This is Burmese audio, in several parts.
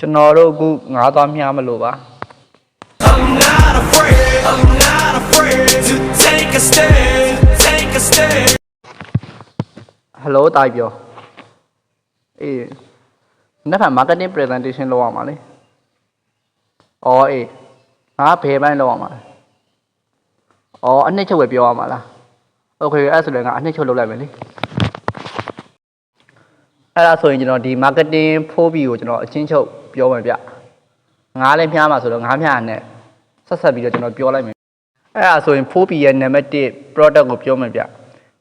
ကျွန်တော်တို့အခုငါးသွားမြားမလို့ပါ I'm not afraid to take a stand. Hello တားပြောအေးနောက်ထပ် marketing presentation လုပ်ရမှာလေအော်အေးငါဘယ်ပိုင်းလုပ်ရမှာလဲအော်အနှစ်ချုပ်ပဲပြောရမှာလား Okay အဲ့ဆိုလည်းငါအနှစ်ချုပ်လုပ်လိုက်မယ်လေအဲ့ဒါဆိုရင်ကျွန်တော်ဒီ marketing 4B ကိုကျွန်တော်အချင်းချုပ်ပြောမယ်ဗျငါလည်းမြားမှာဆိုတော့ငါမြားနဲ့ဆက်ပြီးတော့ကျွန်တော်ပြောလိုက်မယ်အဲ့ဒါဆိုရင် 4B ရဲ့ number 1 product ကိုပြောမယ်ဗျ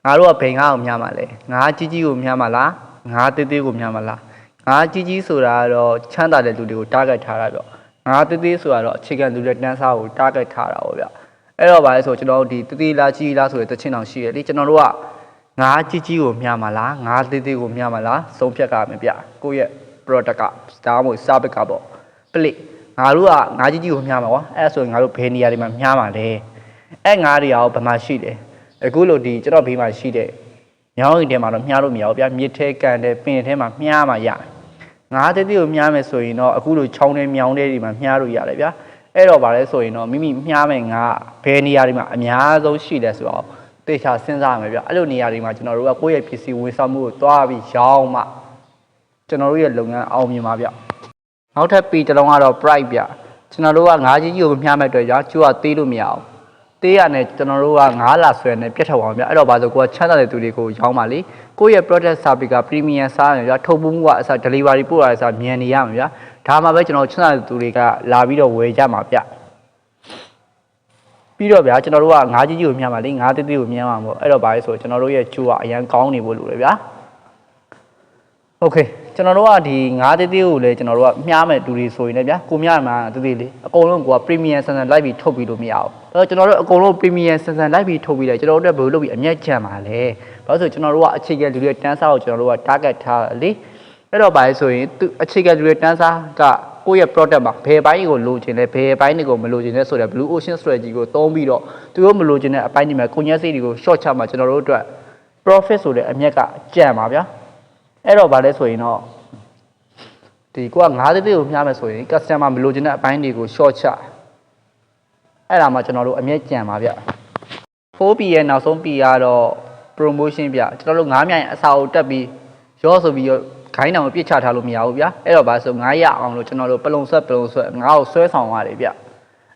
ငါတို့ကဘိန်ငါးကိုမြားမှာလဲငါးကြီးကြီးကိုမြားမှာလားငါးသေးသေးကိုမြားမှာလားငါးကြီးကြီးဆိုတာကတော့ချမ်းသာတဲ့လူတွေကို target ထားတာဗျငါးသေးသေးဆိုတာတော့အခြေခံလူတွေတန်းစားကို target ထားတာပေါ့ဗျအဲ့တော့ဗါလဲဆိုကျွန်တော်တို့ဒီသေးသေးလားကြီးလားဆိုတဲ့တချင်းတောင်ရှိရလေကျွန်တော်တို့ကငါးကြီးကြီးကိုမြားမှာလားငါးသေးသေးကိုမြားမှာလားဆုံးဖြတ်ကြမယ်ဗျကိုယ့်ရဲ့ product ကဒါမှမဟုတ် service ကပေါ့ပလိငါတို့ကငါးကြီးကြီးကိုမြားမှာကွာအဲ့ဆိုရင်ငါတို့ဘယ်နေရာတွေမှာမြားမှာလဲအဲ့ငါးတွေရောဘယ်မှာရှိတယ်အခုလို့ဒီကျွန်တော်ဘေးမှာရှိတဲ့ညောင်းရင်ထဲမှာတော့မြားလို့မရဘူးဗျမြစ်ထဲကန်တဲ့ပင်ထဲမှာမြားမှာရတယ်ငါးသေးသေးကိုမြားမယ်ဆိုရင်တော့အခုလို့ချောင်းထဲမြောင်းထဲတွေမှာမြားလို့ရတယ်ဗျအဲ့တော့ဗါလဲဆိုရင်တော့မိမိမြားမယ်ငါဘယ်နေရာတွေမှာအများဆုံးရှိတယ်ဆိုတော့တေချာစဉ်းစားရမယ်ဗျအဲ့လိုနေရာတွေမှာကျွန်တော်တို့ကကိုယ့်ရဲ့ပစ္စည်းဝန်ဆောင်မှုကိုတွားပြီးရောင်းမှကျွန်တော်တို့ရဲ့လုပ်ငန်းအောင်မြင်ပါဗျနောက်ထပ်ပြီးတစ်လုံးကတော့ price ဗျကျွန်တော်တို့ကငါးကြီးကြီးကိုမြားမဲ့အတွက်ကြောင့်ကျိုးကသေးလို့မရအောင်သေးရနဲ့ကျွန်တော်တို့က9လဆွဲနဲ့ပြတ်ထောက်အောင်ဗျအဲ့တော့ဘာလို့ကိုကချမ်းသာတဲ့သူတွေကိုရောင်းပါလေကိုယ့်ရဲ့ product service က premium စားရဗျထုတ်ပိုးမှုကအစား delivery ပို့ရအစားမြန်နေရမှာဗျဒါမှပဲကျွန်တော်ချမ်းသာတဲ့သူတွေကလာပြီးတော့ဝယ်ကြမှာဗျပြီးတော့ဗျာကျွန်တော်တို့ကငါးကြီးကြီးကိုမြင်ပါလေငါးသေးသေးကိုမြင်မှာမို့အဲ့တော့ဘာလဲဆိုကျွန်တော်တို့ရဲ့ကျိုးကအရန်ကောင်းနေဖို့လိုတယ်ဗျာโอเคကျွန်တော်တို့ကဒီငါးသေးသေးကိုလည်းကျွန်တော်တို့ကမြားမဲ့တူတွေဆိုရင်လည်းဗျာကိုမြားမှာသေးသေးလေးအကုန်လုံးကိုက premium ဆန်ဆန်လိုက်ပြီးထုတ်ပြီးလို့မရအောင်အဲ့တော့ကျွန်တော်တို့အကုန်လုံး premium ဆန်ဆန်လိုက်ပြီးထုတ်ပြီးတယ်ကျွန်တော်တို့အတွက်ဘယ်လိုလုပ်ပြီးအမျက်ချမ်းပါလဲဘာလို့ဆိုကျွန်တော်တို့ကအခြေခံလူတွေတန်းစားကိုကျွန်တော်တို့က target ထားလေအဲ့တော့ဘာလဲဆိုရင်သူအခြေခံလူတွေတန်းစားကကိုယ့်ရဲ့ product မှာဘယ်ပိုင်းကိုလိုချင်လဲဘယ်ပိုင်းတွေကိုမလိုချင်လဲဆိုတော့ blue ocean strategy ကိုသုံးပြီးတော့သူတို့မလိုချင်တဲ့အပိုင်းတွေမှာကိုညက်စိတ်တွေကို short ချမှာကျွန်တော်တို့အတွက် profit ဆိုတဲ့အမြက်ကကြံပါဗျာအဲ့တော့ဘာလဲဆိုရင်တော့ဒီကိုကငါးသေးသေးကိုမြားမယ်ဆိုရင် customer မလိုချင်တဲ့အပိုင်းတွေကို short ချအဲ့ဒါမှကျွန်တော်တို့အမြက်ကြံပါဗျ 4P ရဲ့နောက်ဆုံး P ကတော့ promotion ဗျကျွန်တော်တို့9မြိုင်အစာကိုတက်ပြီးရောဆိုပြီးတော့ခိုင်းတောင်ကိုပြစ်ချထားလို့မရဘူးဗျအဲ့တော့ဘာဆို9ရအောင်လို့ကျွန်တော်တို့ပလုံဆွဲငါ့ကိုဆွဲဆောင်ရတယ်ဗျ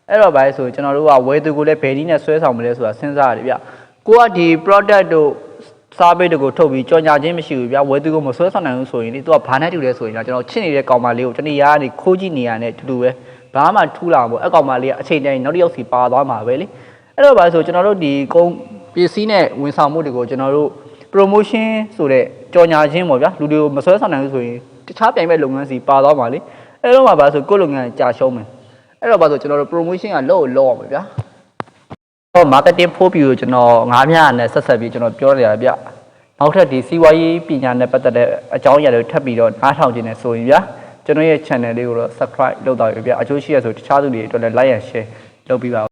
အဲ့တော့ဘာဆိုကျွန်တော်တို့ကဝယ်သူကိုလည်းဘယ်နည်းနဲ့ဆွဲဆောင်မလဲဆိုတာစဉ်းစားရတယ်ဗျကိုကဒီ product တို့စားပေးတွေကိုထုတ်ပြီးကြော်ညာခြင်းမရှိဘူးဗျဝယ်သူကိုမဆွဲဆောင်နိုင်ဘူးဆိုရင်လေသူကဘာနဲ့တူလဲဆိုရင်တော့ကျွန်တော်ချစ်နေတဲ့ကောင်မလေးကိုတနေ့ရာကနေခိုးကြည့်နေရတဲ့တူတူပဲဘာမှထူးလာမှာပေါ့အကောင်မလေးကအချိန်တိုင်းနောက်တစ်ယောက်စီပါသွားမှာပဲလေအဲ့တော့ဘာဆိုကျွန်တော်တို့ဒီကုန်းပစ္စည်းနဲ့ဝန်ဆောင်မှုတွေကိုကျွန်တော်တို့ promotion ဆိုတဲ့ကြော်ညာခြင်းပေါ့ဗျာလူတွေကိုမဆွဲဆောင်နိုင်ဘူးဆိုရင်တခြားပြိုင်မဲ့လုပ်ငန်းစီပါသွားမှာလေအဲ့တော့မှဘာဆိုကိုယ့်လုပ်ငန်းကြာရှုံးမယ်အဲ့တော့ဘာဆိုကျွန်တော်တို့ promotion ကလောက်အောင်ပဲဗျာတော့ marketing 4B ကိုကျွန်တော်9မြနဲ့ဆက်ပြီးကျွန်တော်ပြောနေရဗျနောက်ထပ်ဒီစီးပွားရေးပညာနဲ့ပတ်သက်တဲ့အကြောင်းအရာတွေထပ်ပြီးတော့နားထောင်ခြင်းနဲ့ဆိုရင်ဗျာကျွန်တော်ရဲ့ channel လေးကိုတော့ subscribe လုပ်တော့ရဗျာအကျိုးရှိရဆိုတခြားသူတွေအတွက်လည်း like and share လုပ်ပြီးပါ